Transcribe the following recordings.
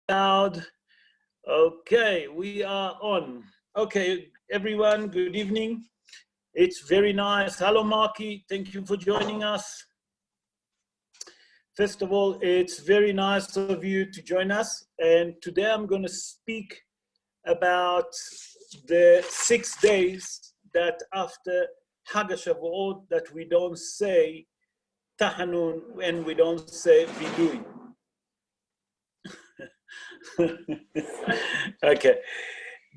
loud. Okay, we are on. Okay, everyone, good evening. It's very nice. Hello, Marky. Thank you for joining us. First of all, it's very nice of you to join us. And today I'm going to speak about the 6 days that after Hag HaShavuot that we don't say Tahanun and we don't say Vidui. Okay,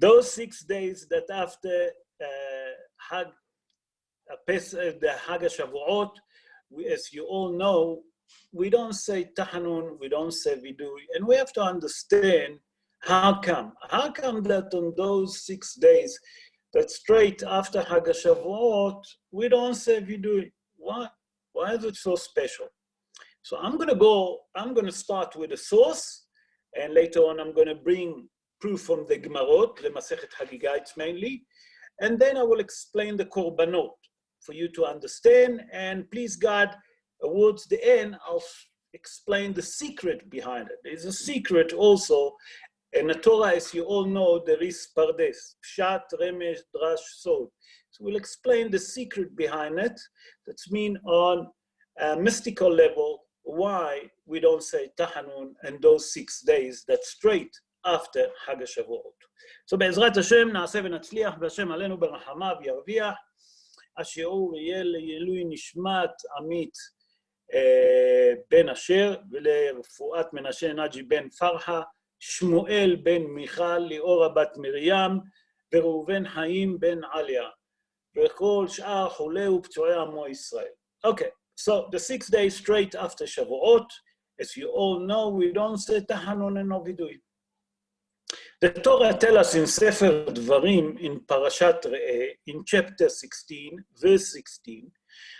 those 6 days that after the Hag HaShavuot, as you all know, we don't say Tahanun, we don't say Vidui, and we have to understand how come. How come that on those 6 days, that straight after Hag HaShavuot, we don't say Vidui? Why? Why is it so special? So I'm going to start with a source, and later on I'm going to bring proof from the Gemarot, the Masechet Hagigait mainly, and then I will explain the Korbanot for you to understand, and please God, towards the end, I'll explain the secret behind it. There's a secret also. In the Torah, as you all know, there is Pardes, Pshat, Remesh, Drash, Sod. So we'll explain the secret behind it. That's mean on a mystical level, why we don't say Tahanun in those 6 days that straight after Hag HaShavuot. So בעזרת השם נעשה ונצליח, והשם עלינו ברחמיו ירוויח. השיעור יהיה לעילוי נשמת עמית בן אשר, ולרפואת מנשה נג'י בן פרחה, שמואל בן מיכל, ליאורה בת מרים, וראובן חיים בן עליה, וכל שאר חולי ופצועי עמו ישראל. Okay, so the 6 days straight after Shavuot, as you all know, we don't say Tahanun and no Vidui. The Torah tells us in Sefer Dvarim, in Parashat Re'eh, in chapter 16, verse 16,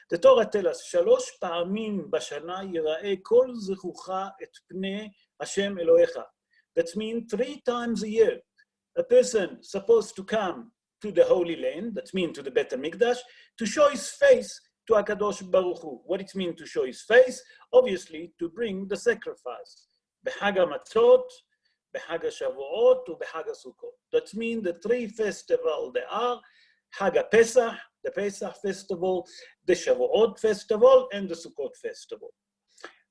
the Torah tells us, 3 פעמים בשנה ייראה כל זכורך את פני השם אלוהיך. That means 3 times a year, a person supposed to come to the Holy Land, that means to the Bet HaMikdash, to show his face to HaKadosh Baruch Hu. What it means to show his face? Obviously, to bring the sacrifice. B'Hag HaMatzot, B'Hag HaShavuot, and B'Hag HaSukkot. That means the 3 festivals there are, Hag HaPesach, the Pesach festival, the Shavuot festival, and the Sukkot festival.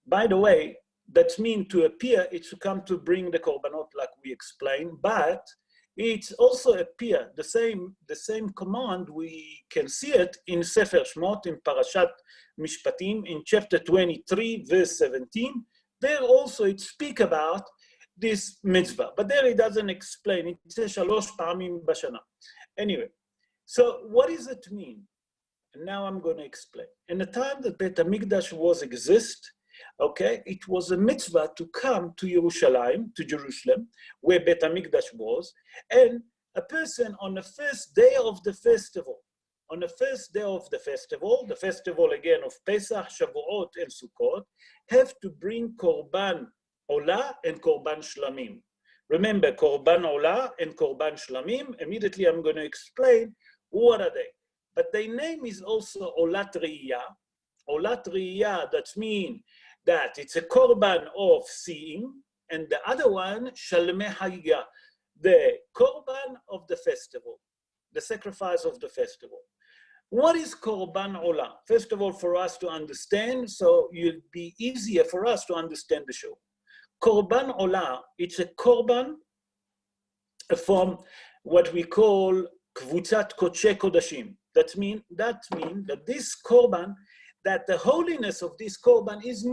By the way, that means to appear, it's to come to bring the korbanot like we explained, but it's also appear, the same command, we can see it in Sefer Shmot, in Parashat Mishpatim, in chapter 23, verse 17. There also it speak about this mitzvah, but there it doesn't explain. It says 3 פעמים בשנה. Anyway, so what does it mean? And now I'm going to explain. In the time that Bet HaMikdash was exist, okay, it was a mitzvah to come to Jerusalem, where Bet HaMikdash was, and a person on the first day of the festival, the festival again of Pesach, Shavuot, and Sukkot, have to bring Korban Olah and Korban Shlamim. Remember, Korban Olah and Korban Shlamim, immediately I'm going to explain what are they. But their name is also Olat Riyah. Olat Riyah, that means that it's a Korban of seeing, and the other one, Shalmei Hagigah, the Korban of the festival, the sacrifice of the festival. What is Korban Olah? First of all, for us to understand, so it'll be easier for us to understand the show. Korban Olah, it's a Korban from what we call Kvutzat Kodshe Kodashim. That means that this Korban, that the holiness of this Korban is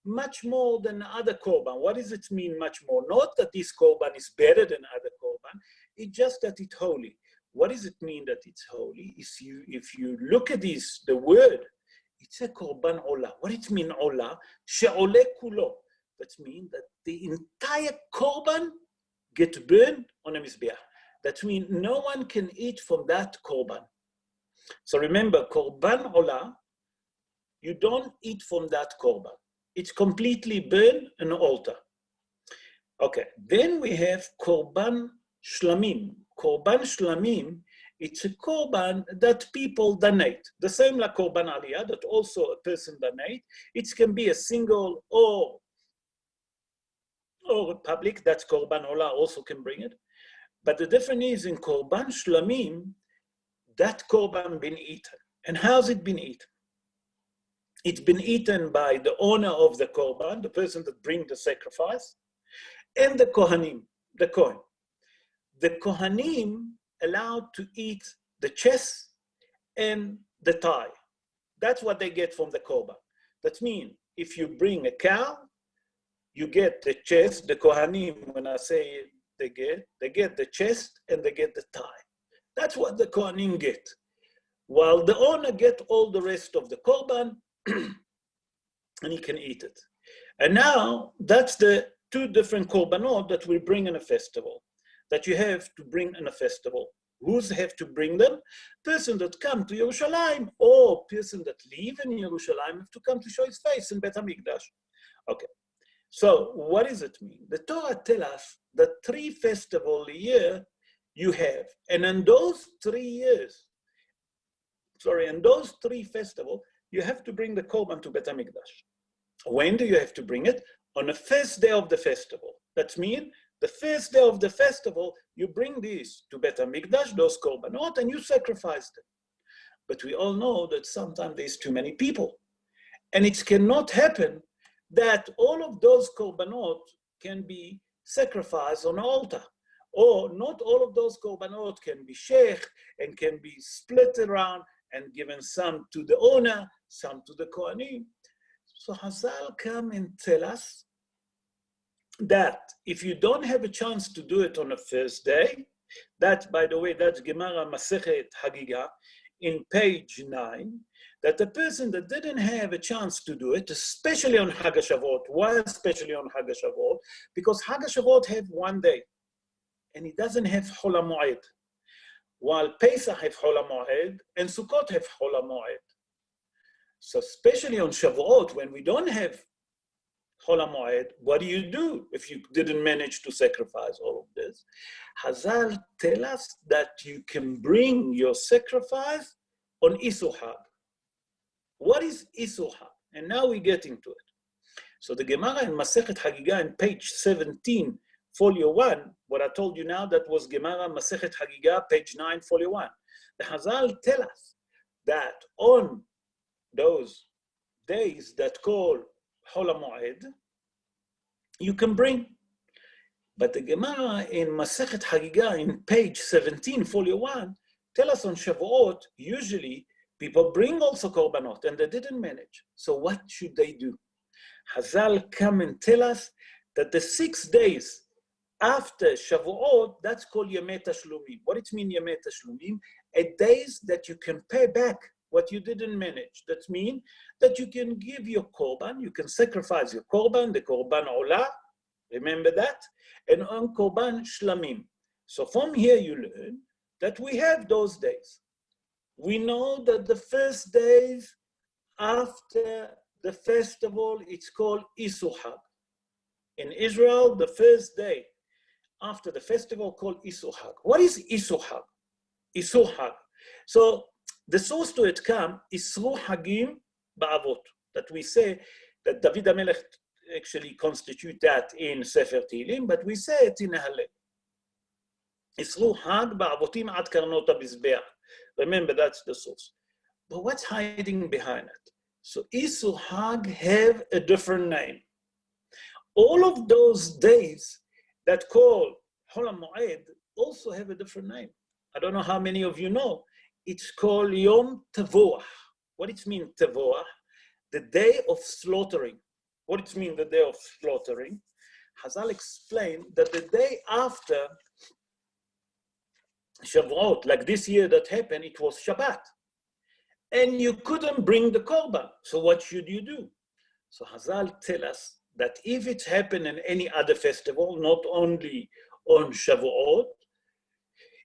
much more than other Korban. What does it mean much more? Not that this Korban is better than other Korban, it's just that it's holy. What does it mean that it's holy? If you look at this, the word, it's a Korban Olah. What it mean Olah? She'ole kulo. That means that the entire Korban get burned on a Mizbeach. That means no one can eat from that Korban. So remember, Korban Olah, you don't eat from that Korban. It's completely burned on the altar. Okay, then we have Korban Shlamim. Korban Shlamim, it's a Korban that people donate. The same like Korban Aliyah, that also a person donate. It can be a single or or public, that's Korban Olah, also can bring it. But the difference is in Korban Shlamim, that Korban been eaten. And how's it been eaten? It's been eaten by the owner of the Korban, the person that brings the sacrifice, and the Kohanim, the Kohen. The Kohanim allowed to eat the chest and the thigh. That's what they get from the Korban. That means if you bring a cow, you get the chest. The Kohanim, when I say they get the chest and they get the thigh. That's what the Kohanim get. While the owner get all the rest of the Korban, and he can eat it. And now that's the two different Korbanot that we bring in a festival, that you have to bring in a festival. Who's have to bring them? Person that come to Yerushalayim, or person that live in Yerushalayim have to come to show his face in Bet HaMikdash. Okay, so what does it mean? The Torah tells us that 3 festivals a year you have, and in those 3 years, in those 3 festivals, you have to bring the Korban to Bet HaMikdash. When do you have to bring it? On the first day of the festival. That means the first day of the festival, you bring these to Bet HaMikdash, those Korbanot, and you sacrifice them. But we all know that sometimes there's too many people. And it cannot happen that all of those Korbanot can be sacrificed on an altar. Or not all of those Korbanot can be sheikh and can be split around and given some to the owner, some to the Kohanim. So Hazal come and tell us that if you don't have a chance to do it on the first day, that, by the way, that's Gemara Masechet Hagiga in page 9, that the person that didn't have a chance to do it, especially on Hag HaShavuot, why especially on Hag HaShavuot? Because Hag HaShavuot have 1 day, and it doesn't have Chol HaMoed. While Pesach have Chol HaMoed and Sukkot have Chol HaMoed. So especially on Shavuot, when we don't have Chol HaMoed, what do you do if you didn't manage to sacrifice all of this? Hazal tell us that you can bring your sacrifice on Isur Hag. What is Isur Hag? And now we get into it. So the Gemara in Masechet Hagiga in page 17, folio 1, what I told you now, that was Gemara Masechet Hagiga, page 9, folio 1. The Hazal tell us that on those days that call Chol HaMoed, you can bring. But the Gemara in Masechet Hagiga in page 17, folio 1, tell us on Shavuot, usually people bring also Korbanot, and they didn't manage. So what should they do? Hazal come and tell us that the 6 days after Shavuot, that's called Yemei Tashlumim. What it means, Yemei Tashlumim? A days that you can pay back what you didn't manage. That means that you can give your Korban, you can sacrifice your Korban, the Korban Olah, remember that? And on Korban Shlamim. So from here you learn that we have those days. We know that the first days after the festival, it's called Isur Hag. In Israel, the first day after the festival called Isur Hag. What is Isur Hag? Isur Hag. So the source to it come Isru Hagim Ba'avot, that we say that David HaMelech actually constitute that in Sefer Tehillim, but we say it in Hallel. Isru Hag Ba'avotim Ad Karnot HaMizbeach. Remember, that's the source. But what's hiding behind it? So Isur Hag have a different name. All of those days that call Chol HaMoed also have a different name. I don't know how many of you know. It's called Yom Tevuah. What it means, Tevuah? The day of slaughtering. What it means, the day of slaughtering? Hazal explained that the day after Shavuot, like this year that happened, it was Shabbat. And you couldn't bring the Korban. So what should you do? So Hazal tell us that if it happened in any other festival, not only on Shavuot,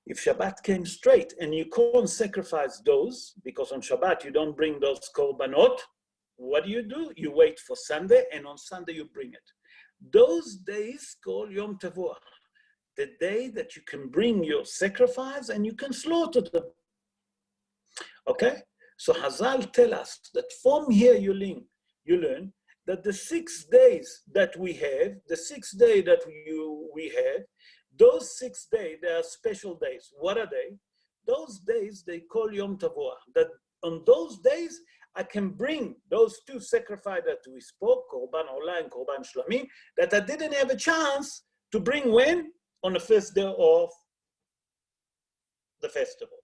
if Shabbat came straight and you can't sacrifice those, because on Shabbat you don't bring those Korbanot, what do? You wait for Sunday, and on Sunday you bring it. Those days called Yom Tevuah, the day that you can bring your sacrifice and you can slaughter them. Okay? So Hazal tell us that from here you learn that the 6 days that we have, the 6th day that we have, those 6 days, they are special days. What are they? Those days they call Yom Tavua. That on those days, I can bring those 2 sacrifices that we spoke, Korban Olah and Korban Shlamim, that I didn't have a chance to bring when? On the first day of the festival.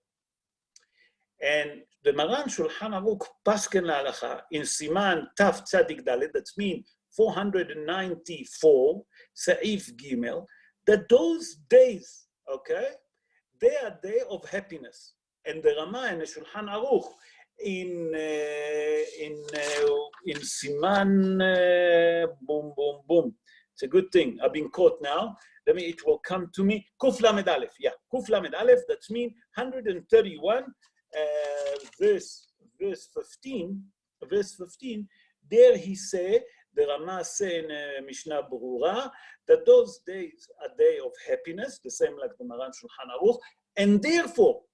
And the Maran Shulchan Aruch Pasken La'alacha in Siman Tav Tzadik Dalet, that means 494, Sa'if Gimel, that those days, okay, they are day of happiness. And the Rama and the Shulchan Aruch in Siman, boom, boom, boom. It's a good thing. I've been caught now. It will come to me. Kuf Lamed Aleph. Yeah, Kuf Lamed Aleph. That means 131, verse 15. Verse 15. There he say, the Rama say in Mishnah Berurah, that those days are day of happiness, the same like the Maran Shulchan Aruch, and therefore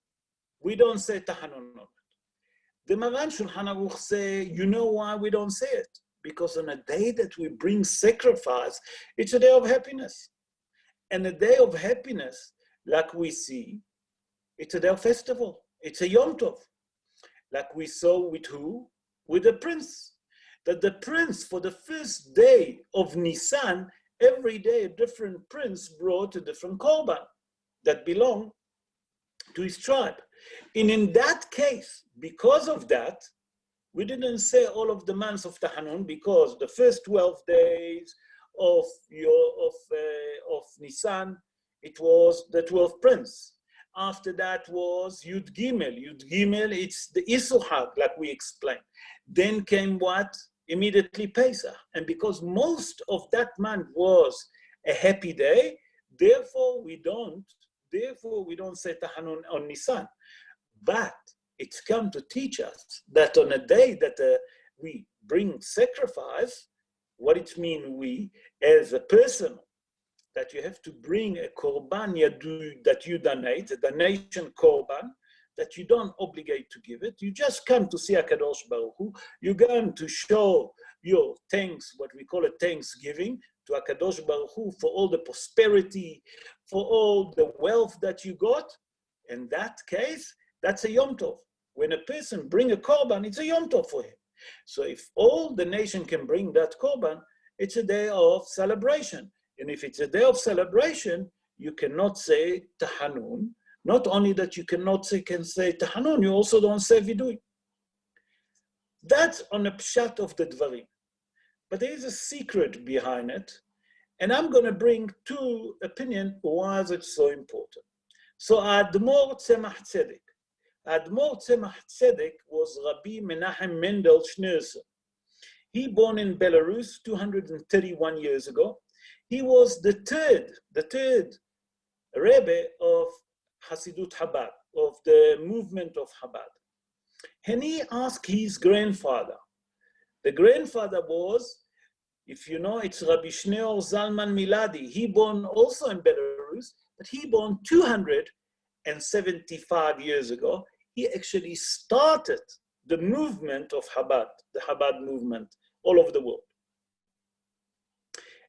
we don't say Tahanun. The Maran Shulchan Aruch say, you know why we don't say it? Because on a day that we bring sacrifice, it's a day of happiness. And a day of happiness, like we see, it's a day of festival. It's a Yom Tov. Like we saw with who? With the prince. That the prince, for the first day of Nisan, every day a different prince brought a different korban that belonged to his tribe. And in that case, because of that, we didn't say all of the months of Tahanun, because the first 12 days of Nisan, it was the 12th prince. After that was Yud Gimel. Yud Gimel, it's the Isuhag, like we explained. Then came what? Immediately Pesach. And because most of that month was a happy day, therefore we don't say Tahanun on Nisan. But it's come to teach us that on a day that we bring sacrifice, what it means we, as a person, that you have to bring a korban that you donate, a donation korban, that you don't obligate to give it. You just come to see HaKadosh Baruch Hu. You're going to show your thanks, what we call a thanksgiving, to HaKadosh Baruch Hu for all the prosperity, for all the wealth that you got. In that case, that's a Yom Tov. When a person bring a korban, it's a Yom Tov for him. So if all the nation can bring that korban, it's a day of celebration. And if it's a day of celebration, you cannot say Tahanun. Not only that you can say Tahanun, you also don't say Vidui. That's on the pshat of the Dvarim. But there is a secret behind it. And I'm going to bring 2 opinions why is it so important. So Admor Tzemach Tzedek. Admor Tzemach Tzedek was Rabbi Menachem Mendel Schneerson. He born in Belarus 231 years ago. He was the third Rebbe of Hasidut Chabad, of the movement of Chabad. And he asked his grandfather. The grandfather was, if you know, it's Rabbi Shneor Zalman Miladi. He born also in Belarus, but he born 275 years ago. He actually started the movement of Chabad, the Chabad movement all over the world.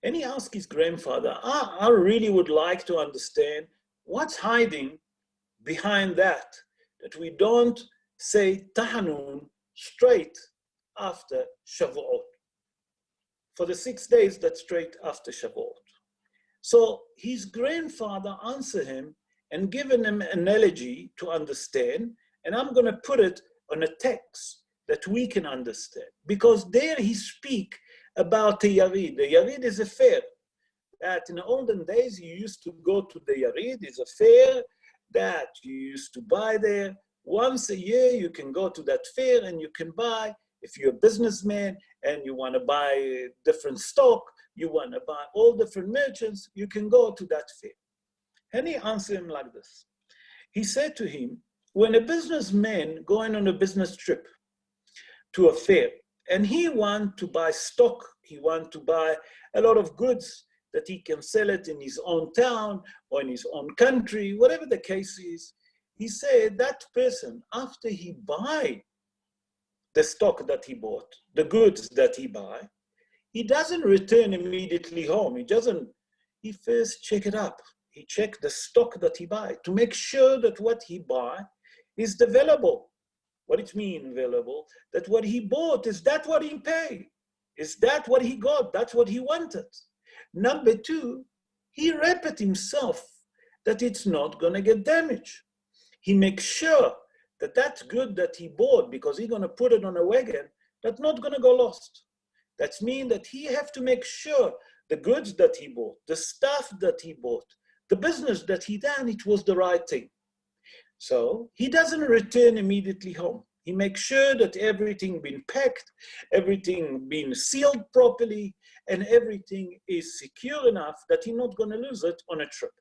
And he asked his grandfather, I really would like to understand what's hiding behind that we don't say Tahanun straight after Shavuot. For the 6 days, that's straight after Shavuot. So his grandfather answered him and given him an analogy to understand, and I'm going to put it on a text that we can understand. Because there he speaks about the Yarid. The Yarid is a fair. That in the olden days, you used to go to the Yarid. It's a fair that you used to buy there. Once a year, you can go to that fair and you can buy. If you're a businessman and you want to buy different stock, you want to buy all different merchants, you can go to that fair. And he answered him like this. He said to him, when a businessman going on a business trip to a fair, and he wants to buy stock, he wants to buy a lot of goods that he can sell it in his own town or in his own country, whatever the case is, he said that person, after he buy the stock that he bought, the goods that he buy, he doesn't return immediately home. He first check it up. He check the stock that he buy to make sure that what he buy is available. What it means available? That what he bought, is that what he paid? Is that what he got? That's what he wanted. Number two, he repeat himself that it's not gonna get damaged. He makes sure that that good that he bought, because he's gonna put it on a wagon, that's not gonna go lost. That means that he have to make sure the goods that he bought, the stuff that he bought, the business that he done, it was the right thing. So he doesn't return immediately home. He makes sure that everything been packed, everything been sealed properly, and everything is secure enough that he's not gonna lose it on a trip.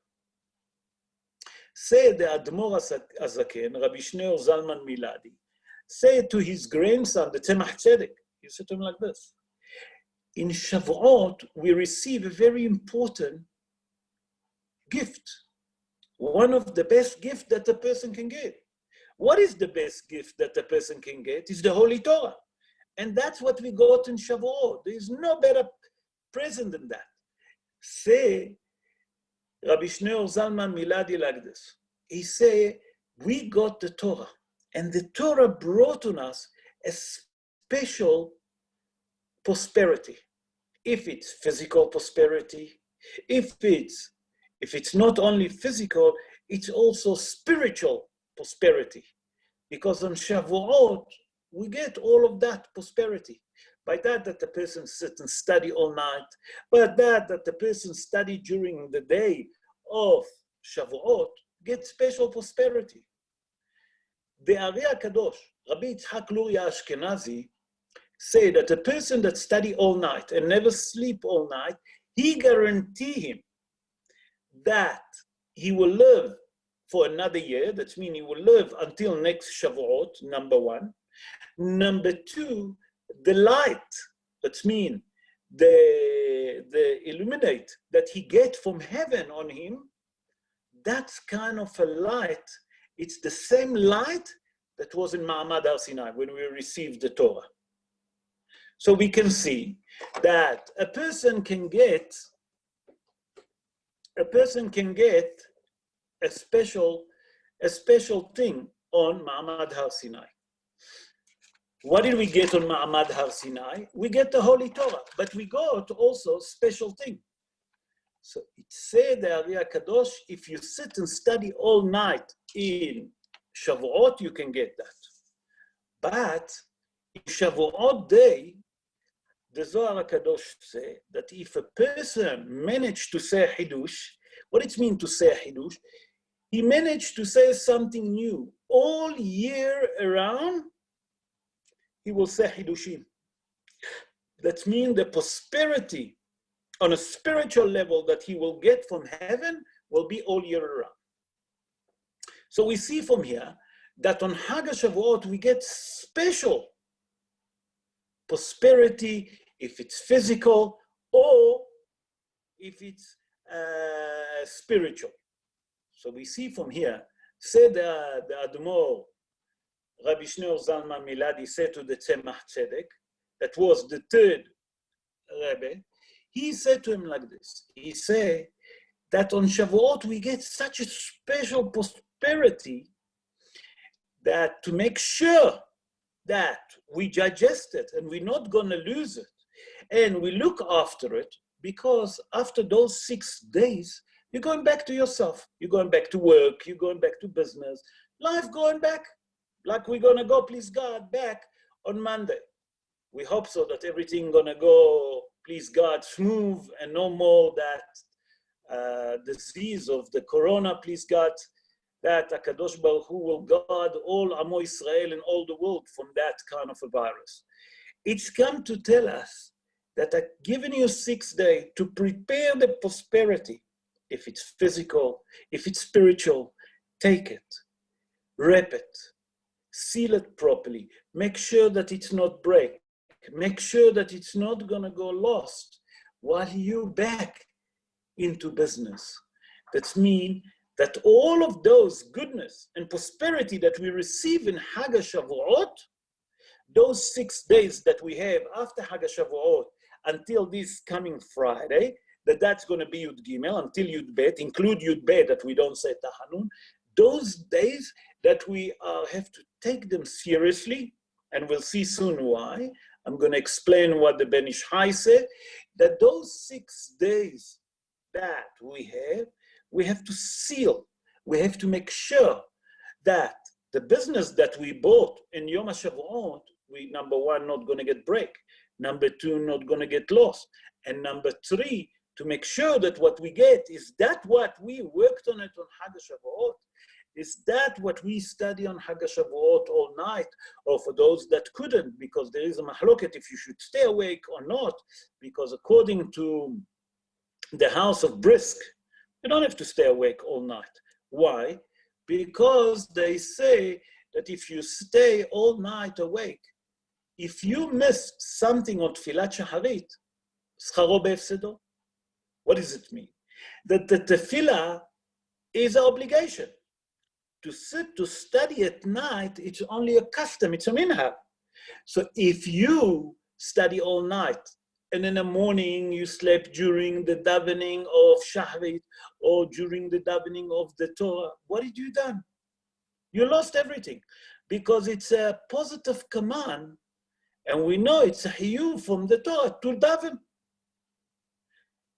Say the Admor Azaken, Rabbi Shneur Zalman Miladi, say to his grandson, the Tzemach Tzedek, he said to him like this: in Shavuot, we receive a very important gift. One of the best gifts that a person can get. What is the best gift that a person can get? Is the Holy Torah. And that's what we got in Shavuot. There is no better present than that. Say, Rabbi Shneur Zalman Miladi like this. He say, we got the Torah. And the Torah brought on us a special prosperity. If it's physical prosperity, if it's not only physical, it's also spiritual prosperity. Because on Shavuot, we get all of that prosperity. By that the person sit and study all night, but that the person study during the day of Shavuot, get special prosperity. The Ari HaKadosh, Rabbi Yitzhak Luria Ashkenazi, say that a person that study all night and never sleep all night, he guarantee him that he will live for another year. That means he will live until next Shavuot, number one. Number two, the light, that means the illuminate that he get from heaven on him, that's kind of a light. It's the same light that was in Ma'amad Har Sinai when we received the Torah. So we can see that a person can get a special thing on Ma'amad Har Sinai. What did we get on Ma'amad Har Sinai? We get the Holy Torah, but we got also special thing. So it said the Ari HaKadosh, if you sit and study all night in Shavuot, you can get that. But in Shavuot day, the Zohar HaKadosh say that if a person managed to say Hidush, what it means to say Hidush, he managed to say something new. All year around, he will say Hidushim. That means the prosperity on a spiritual level that he will get from heaven will be all year around. So we see from here that on Hag HaShavuot we get special prosperity, if it's physical or if it's spiritual. So we see from here, said the Admor, Rabbi Shneur Zalman Miladi said to the Tzemach Tzedek, that was the third Rebbe, he said to him like this. He said that on Shavuot we get such a special prosperity that to make sure that we digest it and we're not going to lose it and we look after it, because after those 6 days, you're going back to yourself. You're going back to work. You're going back to business. Life going back. Like we're going to go, please God, back on Monday. We hope so that everything going to go, please God, smooth and no more that disease of the corona, please God, that HaKadosh Baruch Hu will guard all Amo Israel and all the world from that kind of a virus. It's come to tell us that I've given you 6 days to prepare the prosperity. If it's physical, if it's spiritual, take it, wrap it, seal it properly, make sure that it's not break, make sure that it's not gonna go lost while you're back into business. That means that all of those goodness and prosperity that we receive in Hag HaShavuot, those 6 days that we have after Hag HaShavuot, until this coming Friday, that's going to be Yud Gimel, until Yud Bet, include Yud Bet that we don't say Tahanun, those days that we have to take them seriously, and we'll see soon why. I'm going to explain what the Ben Ish Chai said, that those 6 days that we have to seal, we have to make sure that the business that we bought in Yom HaShavuot, we, number one, not going to get break, number two, not going to get lost, and number three, to make sure that what we get is that what we worked on it on Chag HaShavuot, is that what we study on Chag HaShavuot all night, or for those that couldn't, because there is a mahloket if you should stay awake or not, because according to the house of Brisk, you don't have to stay awake all night. Why? Because they say that if you stay all night awake, if you miss something on Tfilat Shaharit, scharo be'efsedo. What does it mean? That the tefillah is an obligation. To sit to study at night, it's only a custom, it's a minhag. So if you study all night, and in the morning you slept during the davening of Shahrit, or during the davening of the Torah, what did you done? You lost everything, because it's a positive command, and we know it's a hiyuv from the Torah to daven.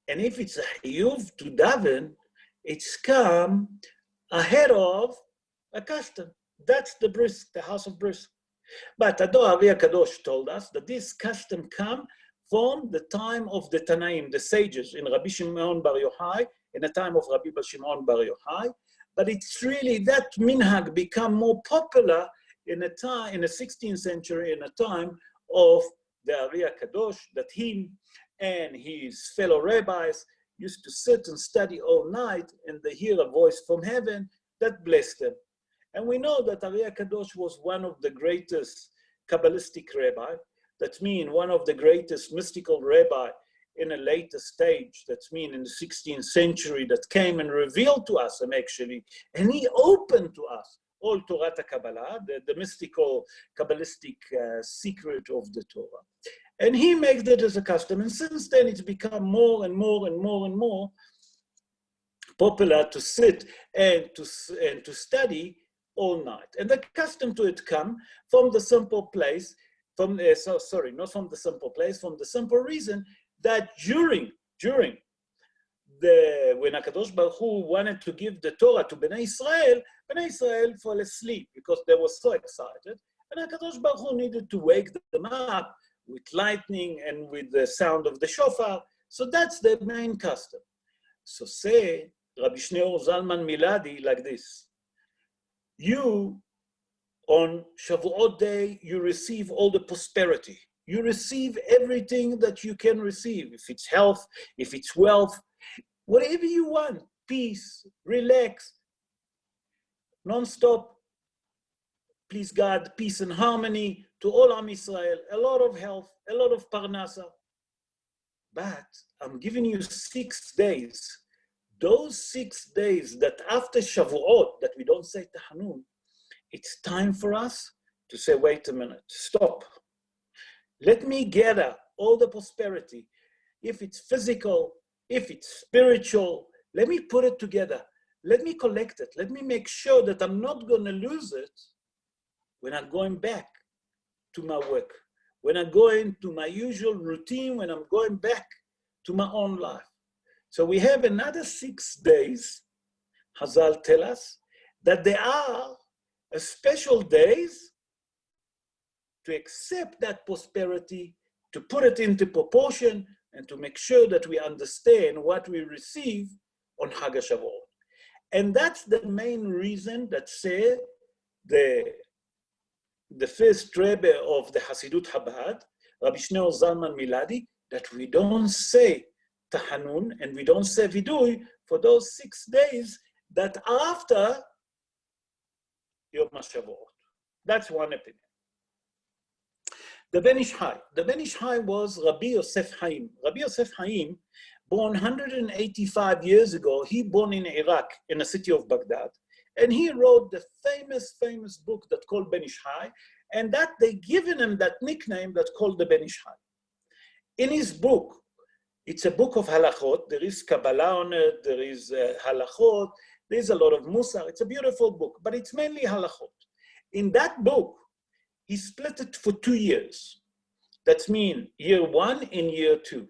And if it's a hiyuv to daven, it's come ahead of a custom. That's the Brisk, the house of Brisk. But Ador Avi HaKadosh told us that this custom come from the time of the Tanaim, the sages, in Rabbi Shimon Bar Yochai, in the time of Rabbi Shimon Bar Yochai. But it's really that minhag become more popular in a time, in the 16th century, in a time of the Avi HaKadosh, that him and his fellow rabbis used to sit and study all night, and they hear a voice from heaven that blessed them. And we know that Avi HaKadosh was one of the greatest Kabbalistic rabbi. That means one of the greatest mystical rabbi in a later stage. That means in the 16th century, that came and revealed to us, actually, and he opened to us all Torah Kabbalah, the mystical Kabbalistic secret of the Torah. And he made that as a custom. And since then, it's become more and more and more and more popular to sit and to study all night. And the custom to it come from the simple place, not from the simple place, from the simple reason that during when HaKadosh Baruch Hu wanted to give the Torah to Bnei Israel fell asleep because they were so excited. And HaKadosh Baruch Hu needed to wake them up with lightning and with the sound of the shofar. So that's the main custom. So say Rabbi Shneur Zalman Miladi like this: you, on Shavuot day, you receive all the prosperity. You receive everything that you can receive. If it's health, if it's wealth, whatever you want, peace, relax, non-stop, please God, peace and harmony to all Am Israel, a lot of health, a lot of parnasa. But I'm giving you 6 days. Those 6 days that after Shavuot, that we don't say Tahanun, it's time for us to say, wait a minute, stop. Let me gather all the prosperity. If it's physical, if it's spiritual, let me put it together. Let me collect it. Let me make sure that I'm not going to lose it when I'm going back to my work, when I'm going to my usual routine, when I'm going back to my own life. So we have another 6 days, Hazal tell us, that there are special days to accept that prosperity, to put it into proportion, and to make sure that we understand what we receive on Chag HaShavuot. And that's the main reason that say the first Rebbe of the Hasidut Chabad, Rabbi Shneur Zalman Miladi, that we don't say Tahanun and we don't say Vidui for those 6 days that after Yom HaShavuot. That's one opinion. The Ben Ish Chai. The Ben Ish Chai was Rabbi Yosef Haim. Rabbi Yosef Haim, born 185 years ago, he born in Iraq, in the city of Baghdad. And he wrote the famous book that called Ben Ish Chai, and that they given him that nickname that called the Ben Ish Chai. In his book, it's a book of halachot. There is Kabbalah on it. There is halachot. There's a lot of Musar. It's a beautiful book, but it's mainly halachot. In that book, he split it for 2 years. That means year 1 and year 2.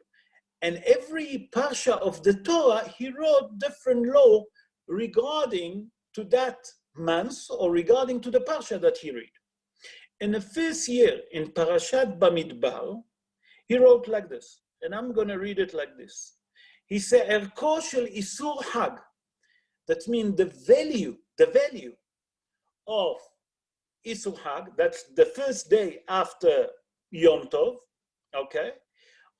And every parsha of the Torah, he wrote different law regarding to that month or regarding to the parsha that he read. In the first year, in Parashat Bamidbar, he wrote like this, and I'm going to read it like this. He said, Erko shel Isur Hag. That means the value of Isur Hag, that's the first day after Yom Tov, okay?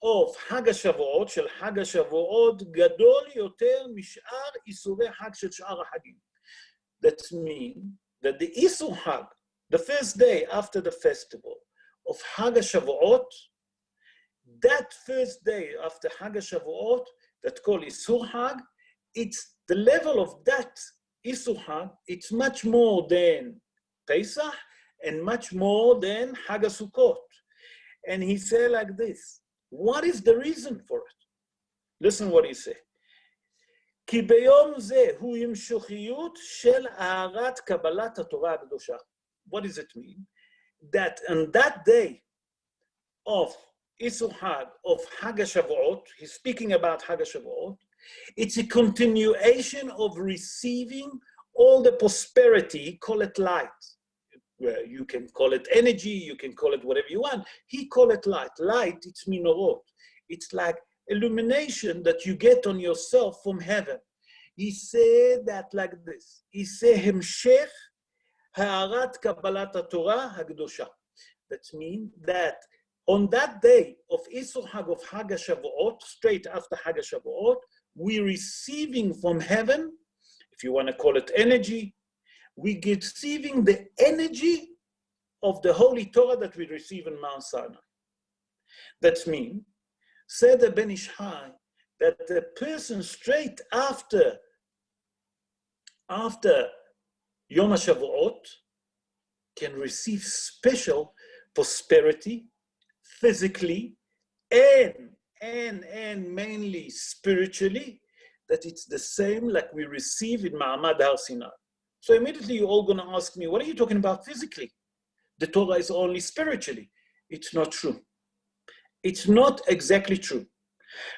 of חג השבועות, של חג השבועות, גדול יותר משאר איסורי חג של שאר החגים. That means that the Isur Hag, the first day after the festival of Hag HaShavuot, that first day after Hag HaShavuot, that called Isur Hag, it's the level of that Isur Hag, it's much more than Pesach and much more than Hag HaSukkot. And he said like this, what is the reason for it? Listen what he said. כי ביום זה הוא המשכיות של הארת קבלת התורה הקדושה. What does it mean? That on that day of Isur Hag, of Hag HaShavuot, he's speaking about Hag HaShavuot, it's a continuation of receiving all the prosperity, call it light. Well, you can call it energy, you can call it whatever you want. He call it light. Light, it's minorot. It's like illumination that you get on yourself from heaven. He said that like this. He said, המשך הערת קבלת התורה הקדושה. That means that on that day of Isur Hag, of Hag HaShavuot, straight after Hag HaShavuot, we're receiving from heaven, if you want to call it energy, we're receiving the energy of the Holy Torah that we receive in Mount Sinai. That means, said the Ben Ish Chai, that the person straight after Yom HaShavuot can receive special prosperity, physically, and mainly spiritually, that it's the same like we receive in Ma'amad Har Sinai. So immediately you're all going to ask me, what are you talking about physically? The Torah is only spiritually. It's not true. It's not exactly true.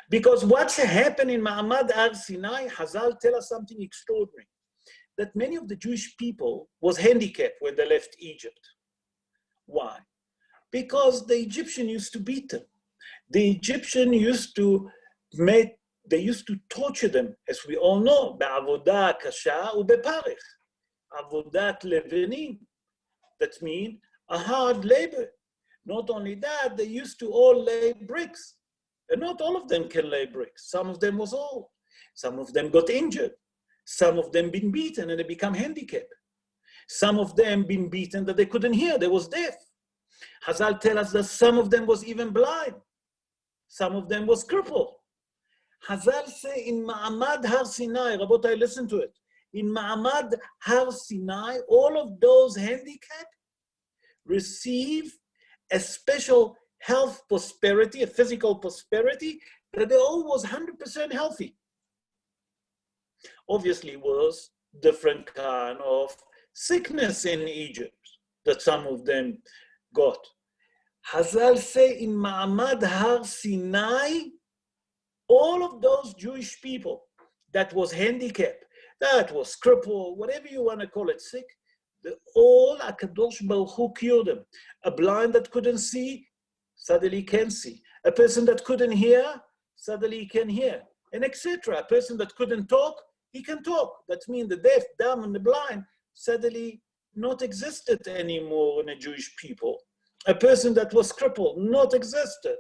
Because what's happened in Ma'amad Har Sinai, Hazal tell us something extraordinary. That many of the Jewish people was handicapped when they left Egypt. Why? Because the Egyptian used to beat them. The Egyptian used to torture them, as we all know, בעבודה קשה ובפרך. עבודת לבנים. That means a hard labor. Not only that, they used to all lay bricks. And not all of them can lay bricks. Some of them was old. Some of them got injured. Some of them been beaten and they become handicapped. Some of them been beaten that they couldn't hear, they was deaf. Hazal tell us that some of them was even blind. Some of them was crippled. Hazal say in Ma'amad Har Sinai, Rabotai, listen to it. In Ma'amad Har Sinai, all of those handicapped receive a special health prosperity, a physical prosperity, that they all was 100% healthy. Obviously, was different kind of sickness in Egypt that some of them got. Hazal say in Ma'amad Har Sinai, all of those Jewish people that was handicapped, that was crippled, whatever you want to call it, sick, all HaKadosh Baruch Hu cured them. A blind that couldn't see, suddenly can see. A person that couldn't hear, suddenly can hear, and etc. A person that couldn't talk, he can talk. That means the deaf, dumb, and the blind suddenly not existed anymore in the Jewish people. A person that was crippled, not existed.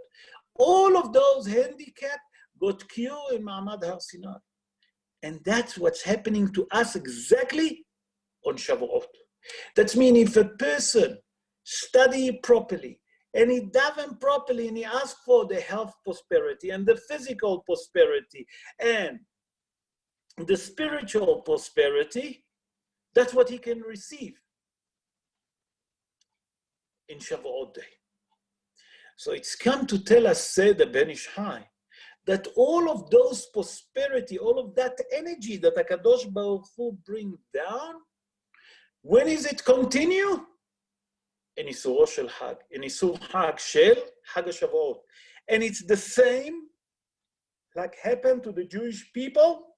All of those handicapped got cured in Ma'amad Har Sinai. And that's what's happening to us exactly on Shavuot. That means if a person study properly, and he daven properly, and he asks for the health prosperity, and the physical prosperity, and the spiritual prosperity, that's what he can receive in Shavuot day. So it's come to tell us, say the Ben Ish Chai, that all of those prosperity, all of that energy that HaKadosh Baruch Hu bring down, when is it continue? In Isuro Shel Hag, in Isur Hag Shel Hag HaShavuot. And it's the same like happened to the Jewish people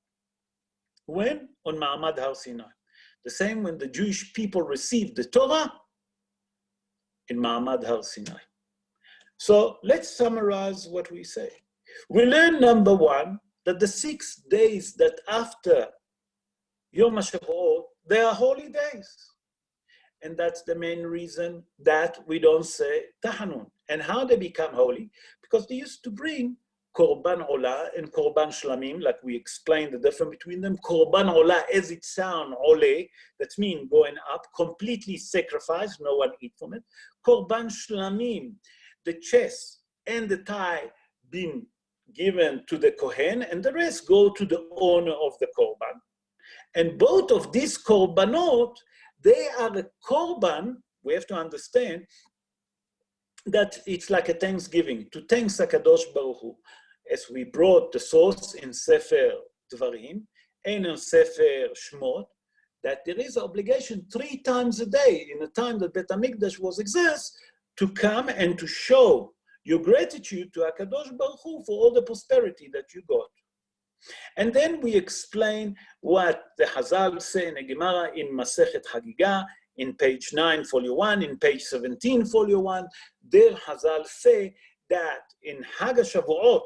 when? On Ma'amad Har Sinai. The same when the Jewish people received the Torah in Ma'amad Har Sinai. So let's summarize what we say. We learn, number one, that the 6 days that after Yom HaShavuot, they are holy days. And that's the main reason that we don't say Tahanun. And how they become holy? Because they used to bring Korban Olah and Korban Shlamim, like we explained the difference between them. Korban Olah, as it sounds, Ole, that means going up, completely sacrificed, no one eat from it. Korban Shlamim, the chest and the thigh being given to the Kohen, and the rest go to the owner of the Korban. And both of these Korbanot, they are a Korban. We have to understand that it's like a thanksgiving, to thank HaKadosh Baruch Hu. As we brought the source in Sefer Dvarim and in Sefer Shmot, that there is an obligation 3 times a day in the time that Bet HaMikdash was exist, to come and to show your gratitude to HaKadosh Baruch Hu for all the prosperity that you got. And then we explain what the Chazal say in the Gemara in Masechet Hagigah, in page 9, folio 1, in page 17, folio 1. There Chazal say that in Hag HaShavuot,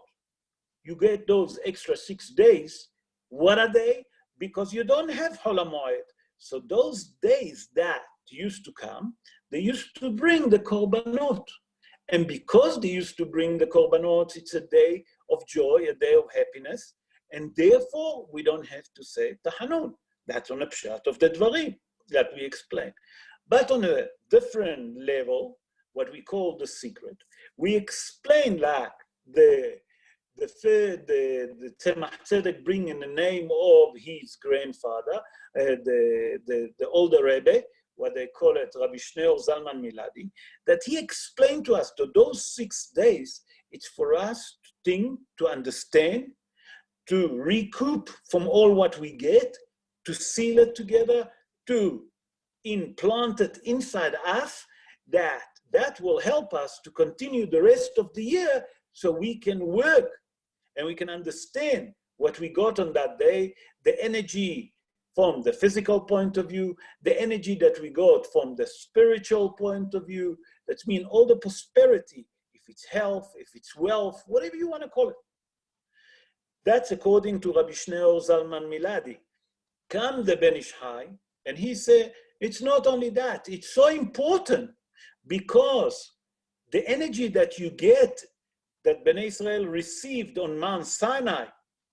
you get those extra 6 days. What are they? Because you don't have Chol HaMoed. So those days that used to come, they used to bring the Korbanot. And because they used to bring the Korbanot, it's a day of joy, a day of happiness. And therefore, we don't have to say Tahanun. That's on a pshat of the Dvarim that we explained. But on a different level, what we call the secret, we explain like the Tzemach Tzedek bring in the name of his grandfather, the older Rebbe, what they call it, Rabbi Shneur Zalman Miladi, that he explained to us that those 6 days, it's for us to think, to understand, to recoup from all what we get, to seal it together, to implant it inside us, that will help us to continue the rest of the year so we can work and we can understand what we got on that day, the energy from the physical point of view, the energy that we got from the spiritual point of view. That means all the prosperity, if it's health, if it's wealth, whatever you want to call it. That's according to Rabbi Shneur Zalman Miladi. Come the Ben Ish Chai, and he said, it's not only that, it's so important because the energy that you get, that Bnei Israel received on Mount Sinai,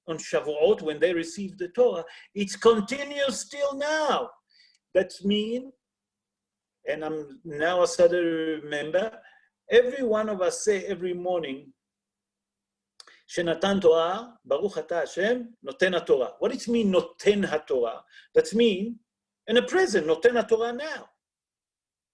on Shavuot, when they received the Torah, it continues still now. That means, and I'm now a Sadr member, every one of us say every morning, Shenatan Torah, Baruch Ata Hashem, Noten HaTorah. What does it mean, Noten HaTorah? That means, in the present, Noten HaTorah now.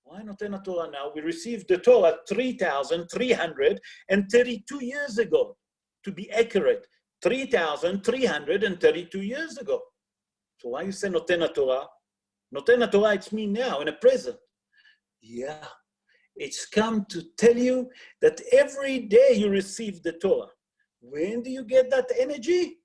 Why Noten HaTorah now? We received the Torah 3,332 years ago. To be accurate, 3,332 years ago. So why you say Noten HaTorah? Noten HaTorah, it's me now, in the present. Yeah, it's come to tell you that every day you receive the Torah. When do you get that energy?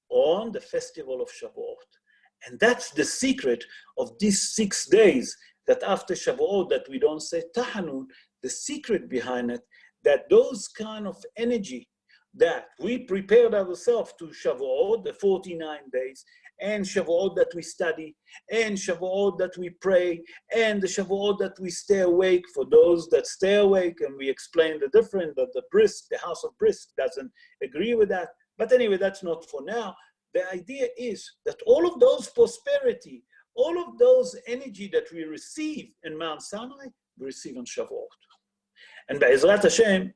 On the festival of Shavuot. And that's the secret of these 6 days, that after Shavuot, that we don't say Tahanun, the secret behind it, that those kind of energy that we prepared ourselves to Shavuot, the 49 days, and Shavuot that we study, and Shavuot that we pray, and the Shavuot that we stay awake, for those that stay awake, and we explain the difference, that the brisk, the house of brisk doesn't agree with that. But anyway, that's not for now. The idea is that all of those prosperity, all of those energy that we receive in Mount Sinai, we receive on Shavuot. And Be'ezrat Hashem,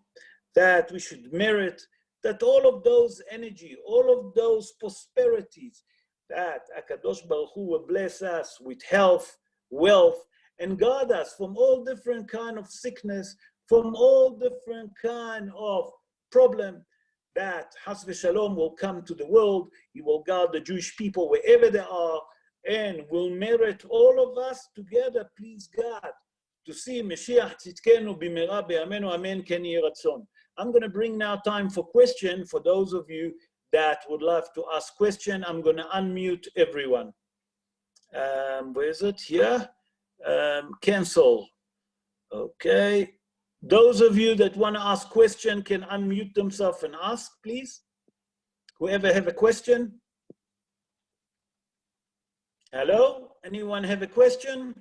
that we should merit that all of those energy, all of those prosperities, that HaKadosh Baruch Hu will bless us with health, wealth, and guard us from all different kind of sickness, from all different kind of problem that Has v'Shalom will come to the world. He will guard the Jewish people wherever they are, and will merit all of us together, please God, to see Mashiach Tzidkenu b'mera b'yamenu, amen, ken yeh ratzon. I'm going to bring now time for question for those of you that would love to ask question. I'm going to unmute everyone. Where is it? Here. Cancel. Okay. Those of you that want to ask question can unmute themselves and ask, please. Whoever have a question. Hello? Anyone have a question?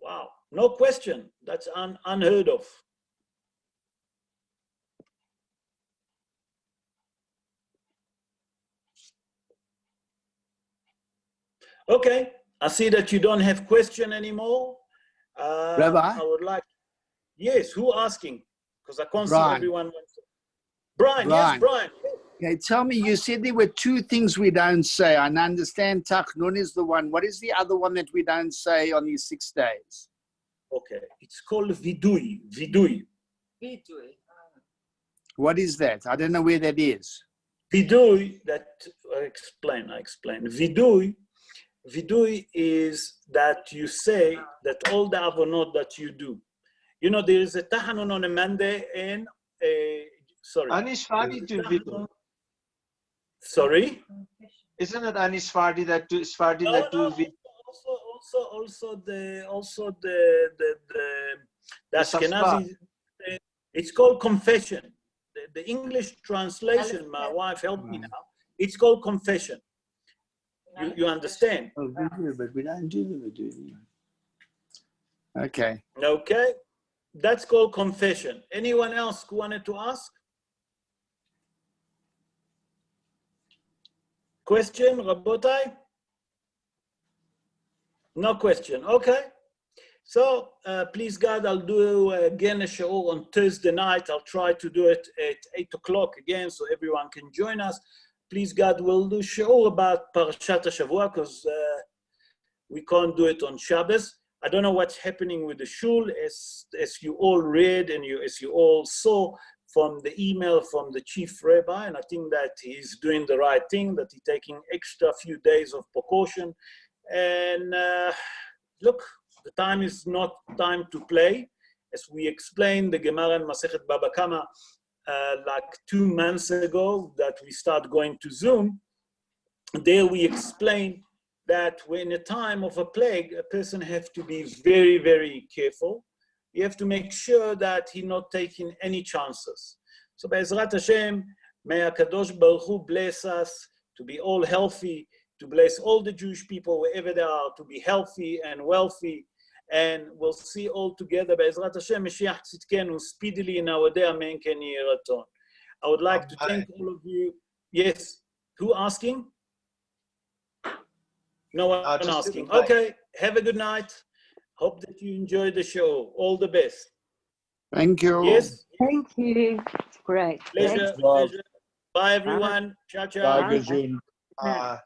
Wow, no question. That's unheard of. Okay, I see that you don't have question anymore. Rabbi? I would like, yes, who asking? Because I can't see Brian. everyone. Brian, yes, Brian. Okay, tell me, you said there were two things we don't say. I understand Tachnun is the one. What is the other one that we don't say on these 6 days? Okay, it's called vidui. Vidui. Vidui. What is that? I don't know where that is. Vidui, that I explain. Vidui is that you say that all the avonot that you do. You know, there is a Tahanun on a Monday and sorry. Anisfadi to vidui. Sorry? Isn't it Anisfadi that do Sfardi No, that do no, vidui? also the Ashkenazi, it's called confession. The English translation, my wife helped me now, it's called confession. You understand? Oh, but we don't do the vidui. Okay. Okay, that's called confession. Anyone else who wanted to ask? Question, Rabotai? No question. Okay. So please God, I'll do again a show on Thursday night. I'll try to do it at 8 o'clock again so everyone can join us. Please God, we'll do show about Parashat Shavuot because we can't do it on Shabbos. I don't know what's happening with the shul, as you all read and as you all saw from the email from the chief rabbi, and I think that he's doing the right thing, that he's taking extra few days of precaution. And look, the time is not time to play. As we explained the Gemara in Masechet Baba Kama like 2 months ago that we start going to Zoom, there we explain that when a time of a plague, a person has to be very, very careful. You have to make sure that he's not taking any chances. So Be'ezrat Hashem, may HaKadosh Baruch Hu bless us to be all healthy, to bless all the Jewish people wherever they are, to be healthy and wealthy. And we'll see all together, Be'ezrat Hashem, Mashiach Tzidkenu, speedily in our day, amen, ken yeh ratzon. I would like to thank all of you. Yes, who asking? No one asking. Okay, have a good night. Hope that you enjoyed the show. All the best. Thank you. Yes? Thank you. It's great. Pleasure. Thanks. Bye, everyone. Ciao, ciao. Bye.